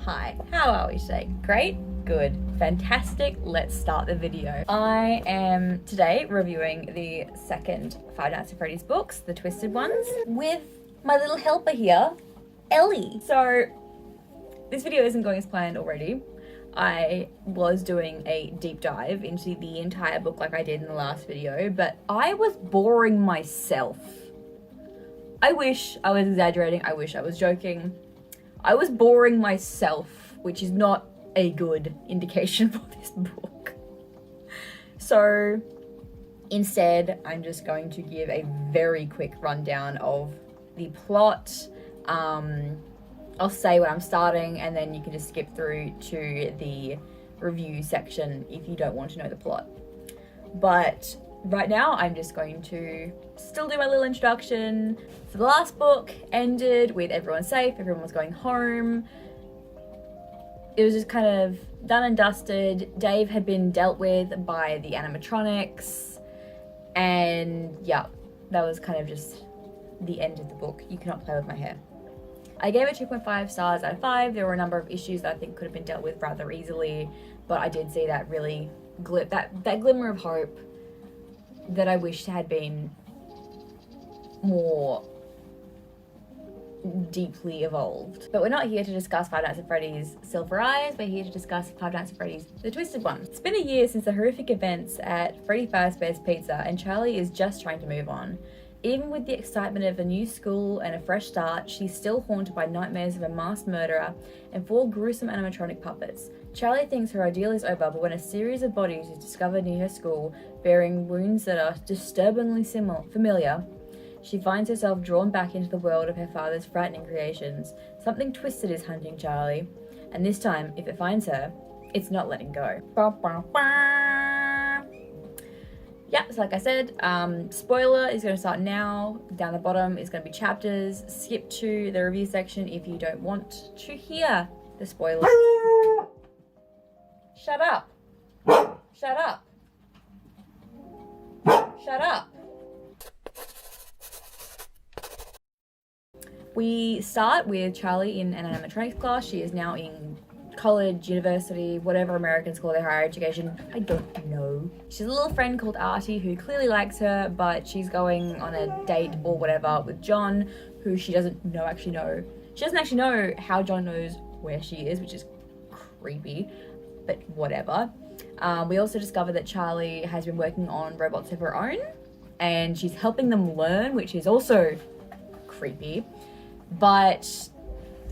Hi, how are we today? Great? Good. Fantastic. Let's start the video. I am today reviewing the second Five Nights at Freddy's books, The Twisted Ones, with my little helper here, Ellie. So this video isn't going as planned already. I was doing a deep dive into the entire book like I did in the last video, but I was boring myself. I wish I was exaggerating. I wish I was joking. I was boring myself, which is not a good indication for this book. So instead, I'm just going to give a very quick rundown of the plot. I'll say when I'm starting, and then you can just skip through to the review section if you don't want to know the plot. But right now, I'm just going to still do my little introduction. So the last book ended with everyone safe, everyone was going home. It was just kind of done and dusted. Dave had been dealt with by the animatronics. And yeah, that was kind of just the end of the book. You cannot play with my hair. I gave it 2.5 stars out of 5. There were a number of issues that I think could have been dealt with rather easily, but I did see that really that glimmer of hope that I wished had been more deeply evolved. But we're not here to discuss Five Nights at Freddy's Silver Eyes, we're here to discuss Five Nights at Freddy's The Twisted Ones. It's been a year since the horrific events at Freddy Fazbear's Pizza, and Charlie is just trying to move on. Even with the excitement of a new school and a fresh start, she's still haunted by nightmares of a masked murderer and 4 gruesome animatronic puppets. Charlie thinks her ideal is over, but when a series of bodies is discovered near her school, bearing wounds that are disturbingly familiar, she finds herself drawn back into the world of her father's frightening creations. Something twisted is hunting Charlie, and this time, if it finds her, it's not letting go. Yeah, so like I said, spoiler is going to start now. Down the bottom is going to be chapters. Skip to the review section if you don't want to hear the spoilers. Shut up. Shut up. Shut up. We start with Charlie in an animatronics class. She is now in college, university, whatever Americans call their higher education. I don't know. She's a little friend called Artie who clearly likes her, but she's going on a date or whatever with John, who she doesn't actually know. She doesn't actually know how John knows where she is, which is creepy, but whatever. We also discover that Charlie has been working on robots of her own, and she's helping them learn, which is also creepy. But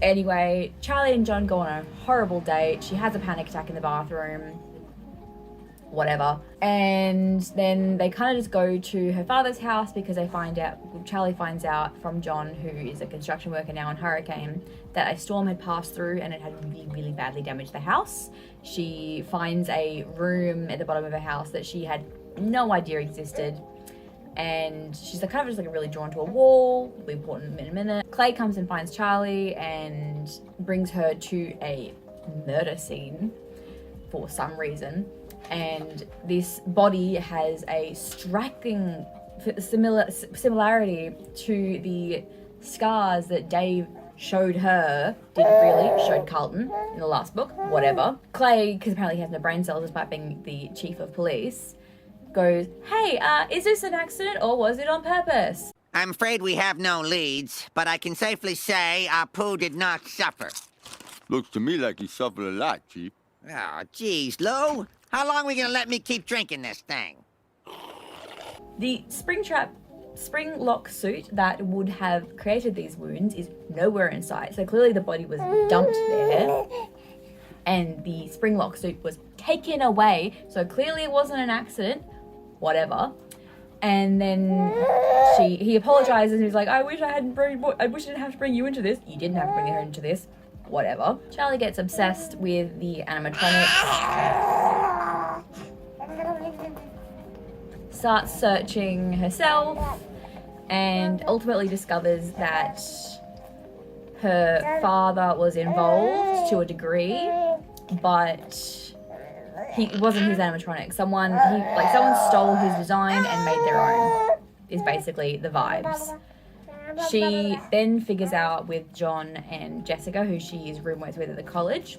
anyway, Charlie and John go on a horrible date. She has a panic attack in the bathroom. Whatever. And then they kind of just go to her father's house because Charlie finds out from John, who is a construction worker now in Hurricane, that a storm had passed through and it had really, really badly damaged the house. She finds a room at the bottom of her house that she had no idea existed. And she's kind of just like really drawn to a wall. We'll be important in a minute. Clay comes and finds Charlie and brings her to a murder scene for some reason. And this body has a striking similarity to the scars that Dave showed her, showed Carlton in the last book, whatever. Clay, because apparently he has no brain cells despite being the chief of police, goes, hey, is this an accident or was it on purpose? I'm afraid we have no leads, but I can safely say our poo did not suffer. Looks to me like he suffered a lot, Chief. Oh, geez, Lou. How long are we gonna let me keep drinking this thing? The spring lock suit that would have created these wounds is nowhere in sight. So clearly the body was dumped there and the spring lock suit was taken away. So clearly it wasn't an accident. Whatever. And then he apologizes and he's like, I wish I didn't have to bring you into this. You didn't have to bring her into this. Whatever. Charlie gets obsessed with the animatronics. Starts searching herself and ultimately discovers that her father was involved to a degree, but it wasn't his animatronic. Someone stole his design and made their own, is basically the vibes. She then figures out with John and Jessica, who she is roommates with at the college,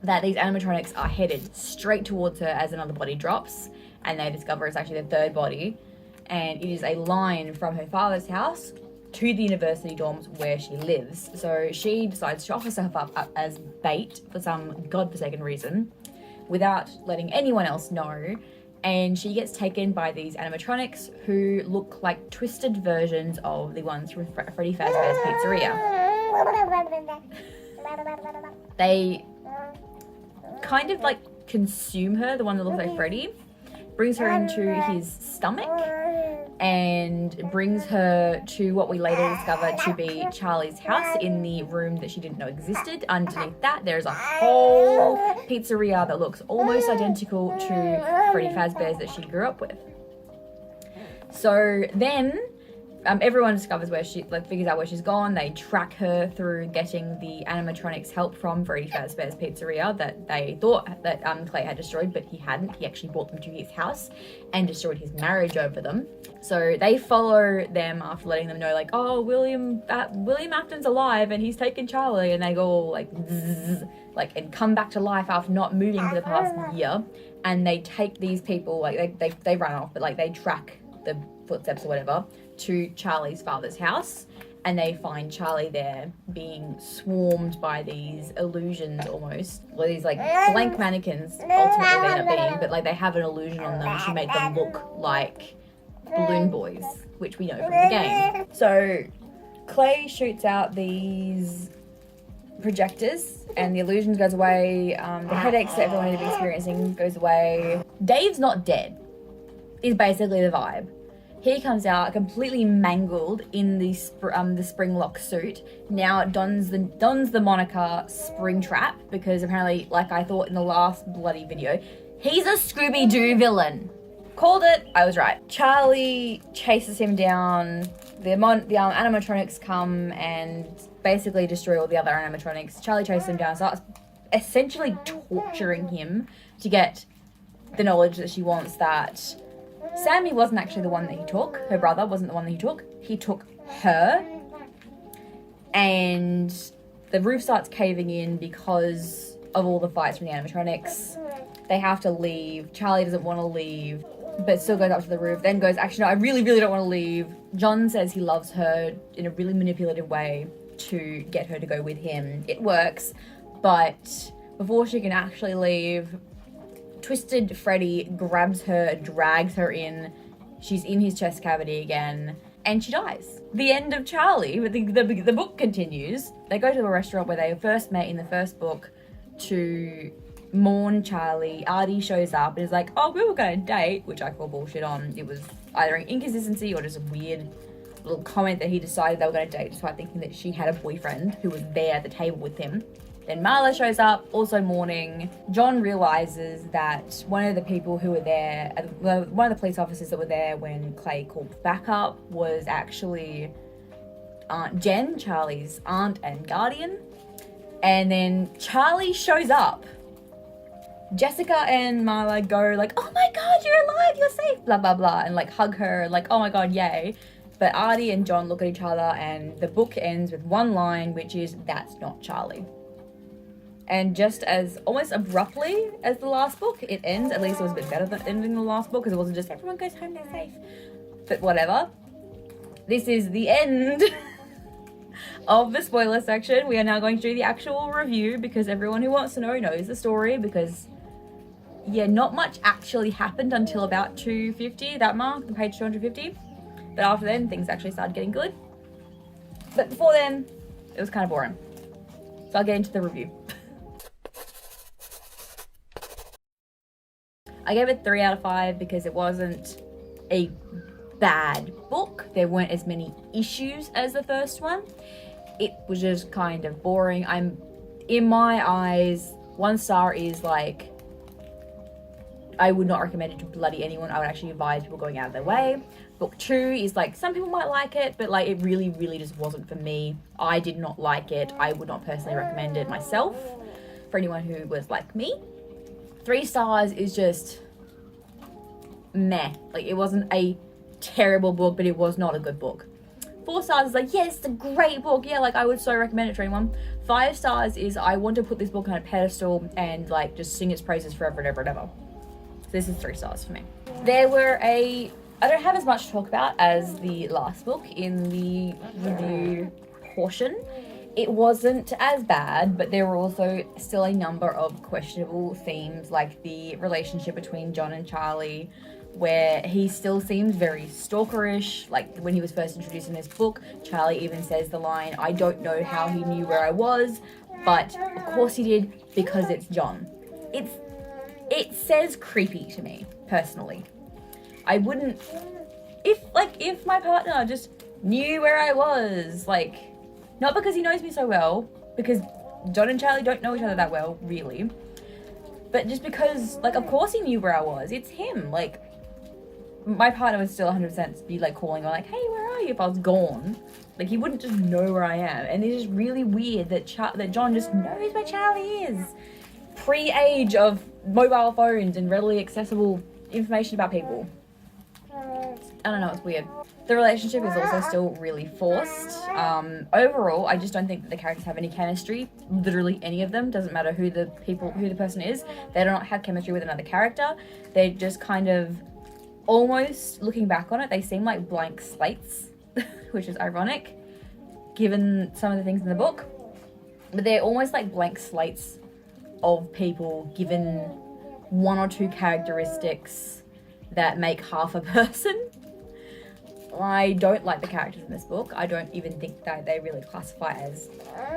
that these animatronics are headed straight towards her as another body drops, and they discover it's actually the third body, and it is a line from her father's house to the university dorms where she lives. So she decides to offer herself up as bait for some godforsaken reason without letting anyone else know, and she gets taken by these animatronics who look like twisted versions of the ones from Freddy Fazbear's Pizzeria. They kind of like consume her, the one that looks like Freddy, brings her into his stomach and brings her to what we later discover to be Charlie's house in the room that she didn't know existed. Underneath that, there's a whole pizzeria that looks almost identical to Freddy Fazbear's that she grew up with. So then everyone discovers where she, figures out where she's gone. They track her through getting the animatronics help from Freddy Fazbear's Pizzeria that they thought that Clay had destroyed, but he hadn't. He actually brought them to his house and destroyed his marriage over them. So they follow them after letting them know, like, oh, William Afton's alive and he's taken Charlie, and they go all like, zzz, like, and come back to life after not moving for the past year. And they take these people, like, they run off, but like they track the footsteps or whatever to Charlie's father's house, and they find Charlie there being swarmed by these illusions almost, or these like blank mannequins ultimately they end up being, but like they have an illusion on them to make them look like balloon boys, which we know from the game. So Clay shoots out these projectors and the illusions goes away, the headaches that everyone had been experiencing goes away. Dave's not dead is basically the vibe. He comes out completely mangled in the Springlock suit. Now dons the moniker Springtrap because apparently, like I thought in the last bloody video, he's a Scooby-Doo villain. Called it, I was right. Charlie chases him down. The animatronics come and basically destroy all the other animatronics. Charlie chases him down, starts essentially torturing him to get the knowledge that she wants, that Sammy wasn't actually the one that he took. Her brother wasn't the one that he took. He took her. And the roof starts caving in because of all the fights from the animatronics. They have to leave. Charlie doesn't want to leave, but still goes up to the roof. Then goes, actually, no, I really, really don't want to leave. John says he loves her in a really manipulative way to get her to go with him. It works, but before she can actually leave, Twisted Freddy grabs her, drags her in. She's in his chest cavity again, and she dies. The end of Charlie, but the book continues. They go to a restaurant where they first met in the first book to mourn Charlie. Artie shows up and is like, oh, we were going to date, which I call bullshit on. It was either an inconsistency or just a weird little comment that he decided they were going to date despite thinking that she had a boyfriend who was there at the table with him. Then Marla shows up, also mourning. John realizes that one of the people who were there, one of the police officers that were there when Clay called back up was actually Aunt Jen, Charlie's aunt and guardian. And then Charlie shows up. Jessica and Marla go like, oh my God, you're alive, you're safe, blah, blah, blah, and like hug her, like, oh my God, yay. But Artie and John look at each other and the book ends with one line, which is, that's not Charlie. And just as almost abruptly as the last book, it ends. At least it was a bit better than ending the last book because it wasn't just everyone goes home, they're safe. But whatever. This is the end of the spoiler section. We are now going to do the actual review because everyone who wants to know knows the story, because yeah, not much actually happened until about 250, that mark, the page 250. But after then, things actually started getting good. But before then, it was kind of boring. So I'll get into the review. I gave it 3 out of 5 because it wasn't a bad book. There weren't as many issues as the first one. It was just kind of boring. In my eyes, 1 star is like, I would not recommend it to bloody anyone. I would actually advise people going out of their way. Book 2 is like, some people might like it, but like it really, really just wasn't for me. I did not like it. I would not personally recommend it myself for anyone who was like me. 3 stars is just meh. Like, it wasn't a terrible book, but it was not a good book. 4 stars is like, yes, it's a great book. Yeah, like I would so recommend it to anyone. 5 stars is I want to put this book on a pedestal and like just sing its praises forever and ever and ever. So this is 3 stars for me. I don't have as much to talk about as the last book in the review portion. It wasn't as bad, but there were also still a number of questionable themes, like the relationship between John and Charlie, where he still seems very stalkerish. Like when he was first introduced in this book, Charlie even says the line, "I don't know how he knew where I was, but of course he did because it's John." It says creepy to me, personally. I wouldn't, if my partner just knew where I was, like, not because he knows me so well, because John and Charlie don't know each other that well, really, but just because, like, of course he knew where I was. It's him. Like, my partner would still 100% be, like, calling me, like, hey, where are you, if I was gone. Like, he wouldn't just know where I am. And it's just really weird that John just knows where Charlie is. Pre-age of mobile phones and readily accessible information about people. I don't know, it's weird. The relationship is also still really forced. Overall, I just don't think that the characters have any chemistry. Literally any of them. Doesn't matter who the person is. They don't have chemistry with another character. They're just kind of, almost looking back on it, they seem like blank slates, which is ironic, given some of the things in the book. But they're almost like blank slates of people given 1 or 2 characteristics that make half a person. I don't like the characters in this book. I don't even think that they really classify as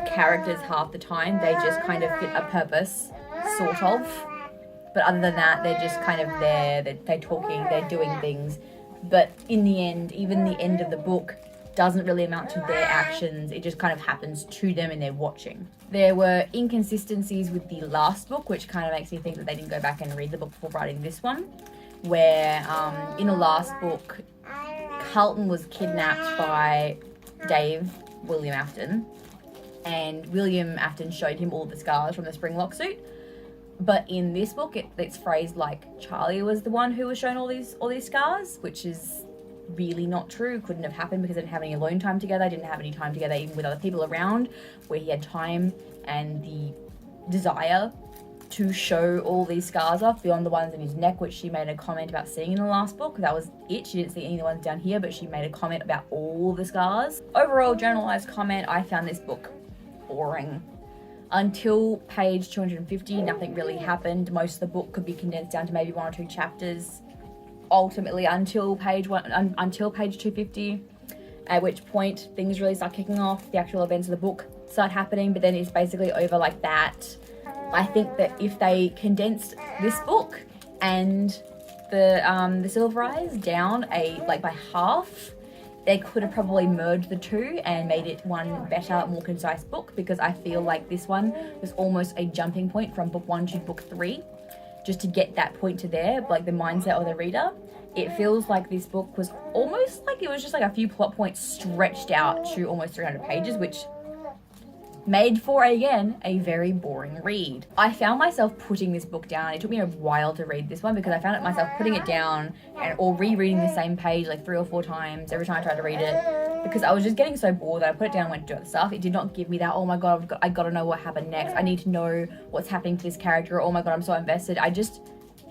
characters half the time. They just kind of fit a purpose, sort of. But other than that, they're just kind of there. They're talking, they're doing things. But in the end, even the end of the book doesn't really amount to their actions. It just kind of happens to them and they're watching. There were inconsistencies with the last book, which kind of makes me think that they didn't go back and read the book before writing this one. Where in the last book, Carlton was kidnapped by William Afton, and William Afton showed him all the scars from the Springlock suit. But in this book, it's phrased like Charlie was the one who was shown all these scars, which is really not true. Couldn't have happened because they didn't have any alone time together. Didn't have any time together even with other people around, where he had time and the desire to show all these scars off beyond the ones in his neck, which she made a comment about seeing in the last book. That was it. She didn't see any of the ones down here, but she made a comment about all the scars. Overall, generalized comment, I found this book boring. Until page 250, nothing really happened. Most of the book could be condensed down to maybe 1 or 2 chapters. Ultimately, until page 250, at which point things really start kicking off. The actual events of the book start happening, but then it's basically over like that. I think that if they condensed this book and the Silver Eyes down by half, they could have probably merged the two and made it one better, more concise book, because I feel like this one was almost a jumping point from book 1 to book 3, just to get that point to there, like the mindset of the reader. It feels like this book was almost like it was just like a few plot points stretched out to almost 300 pages, which made for, again, a very boring read. I found myself putting this book down. It took me a while to read this one because I found myself putting it down or rereading the same page like 3 or 4 times every time I tried to read it, because I was just getting so bored that I put it down and went to do other stuff. It did not give me that, oh my god, I gotta know what happened next. I need to know what's happening to this character. Oh my god, I'm so invested. I just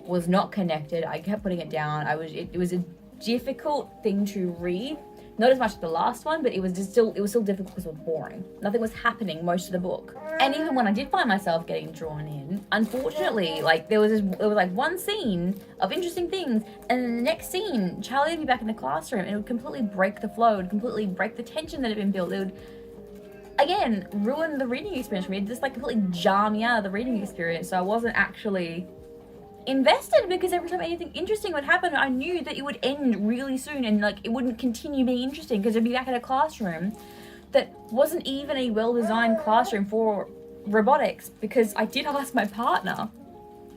was not connected. I kept putting it down. It was a difficult thing to read. Not as much as the last one, but it was still difficult because it was boring. Nothing was happening most of the book. And even when I did find myself getting drawn in, unfortunately, like there was like one scene of interesting things, and then the next scene, Charlie would be back in the classroom, and it would completely break the flow. It would completely break the tension that had been built. It would, again, ruin the reading experience for me. It just like completely jar me out of the reading experience. So I wasn't actually invested, because every time anything interesting would happen, I knew that it would end really soon, and like it wouldn't continue being interesting because it'd be back in a classroom that wasn't even a well-designed classroom for robotics. Because I did ask my partner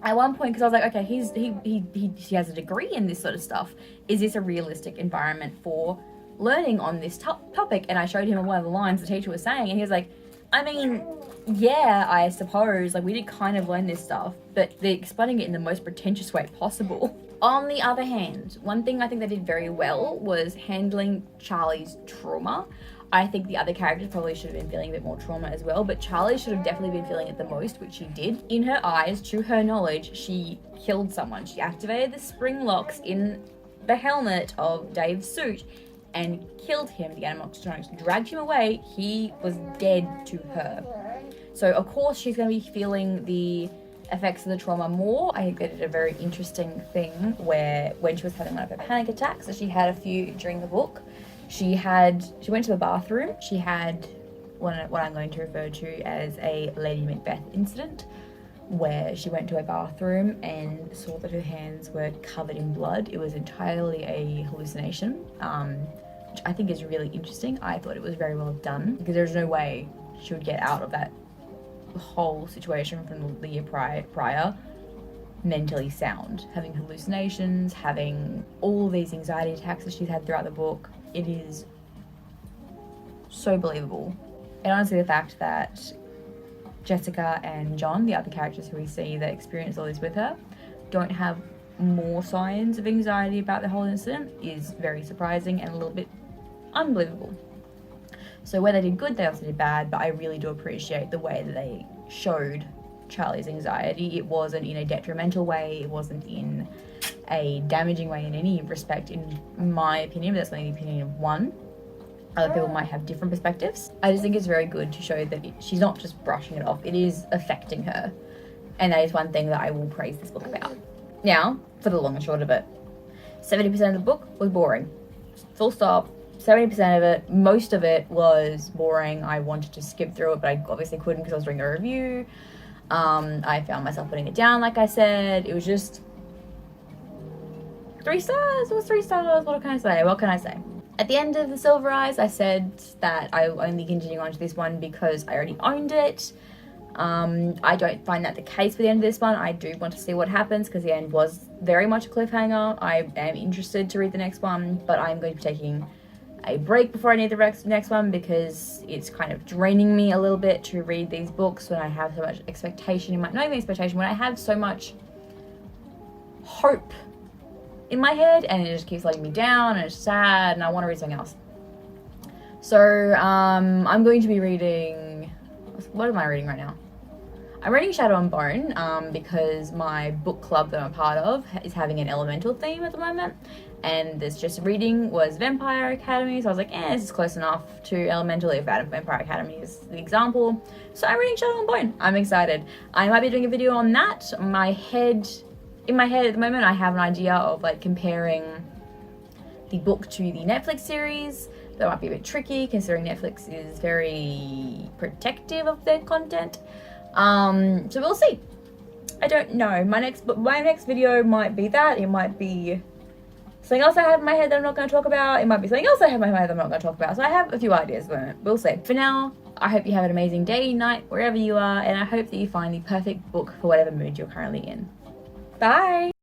at one point, because I was like, okay, he has a degree in this sort of stuff. Is this a realistic environment for learning on this topic? And I showed him one of the lines the teacher was saying, and he was like, I mean, yeah, I suppose, like, we did kind of learn this stuff, but they're explaining it in the most pretentious way possible. On the other hand, one thing I think they did very well was handling Charlie's trauma. I think the other characters probably should have been feeling a bit more trauma as well, but Charlie should have definitely been feeling it the most, which she did. In her eyes, to her knowledge, she killed someone. She activated the spring locks in the helmet of Dave's suit and killed him. The animatronics dragged him away. He was dead to her. So of course she's going to be feeling the effects of the trauma more. I think they did a very interesting thing where when she was having one of her panic attacks, so she had a few during the book, she went to the bathroom. She had what I'm going to refer to as a Lady Macbeth incident, where she went to a bathroom and saw that her hands were covered in blood. It was entirely a hallucination, which I think is really interesting. I thought it was very well done because there's no way she would get out of that whole situation from the year prior mentally sound, having hallucinations, having all these anxiety attacks that she's had throughout the book. It is so believable. And honestly, the fact that Jessica and John, the other characters who we see that experience all this with her, don't have more signs of anxiety about the whole incident is very surprising and a little bit unbelievable. So where they did good, they also did bad, but I really do appreciate the way that they showed Charlie's anxiety. It wasn't in a detrimental way, it wasn't in a damaging way in any respect, in my opinion, but that's only the opinion of one. Other people might have different perspectives. I just think it's very good to show that she's not just brushing it off, it is affecting her. And that is one thing that I will praise this book about. Now, for the long and short of it, 70% of the book was boring. Full stop. 70% of it, most of it was boring. I wanted to skip through it, but I obviously couldn't because I was doing a review. I found myself putting it down, like I said. It was just 3 stars. It was 3 stars. What can I say? What can I say? At the end of the Silver Eyes, I said that I will only continue on to this one because I already owned it. I don't find that the case for the end of this one. I do want to see what happens because the end was very much a cliffhanger. I am interested to read the next one, but I'm going to be taking a break before I need the next one because it's kind of draining me a little bit to read these books when I have so much expectation in my, not even expectation, when I have so much hope in my head and it just keeps letting me down and it's sad and I want to read something else. So I'm going to be reading, what am I reading right now? I'm reading Shadow and Bone because my book club that I'm a part of is having an elemental theme at the moment, and this just reading was Vampire Academy, so I was like, this is close enough to elemental if Vampire Academy is the example. So I'm reading Shadow and Bone. I'm excited. I might be doing a video on that. In my head at the moment, I have an idea of like comparing the book to the Netflix series. That might be a bit tricky considering Netflix is very protective of their content. So we'll see. I don't know. My next video might be that. It might be something else I have in my head that I'm not going to talk about. It might be something else I have in my head that I'm not going to talk about. So I have a few ideas, but we'll see. For now, I hope you have an amazing day, night, wherever you are, and I hope that you find the perfect book for whatever mood you're currently in. Bye!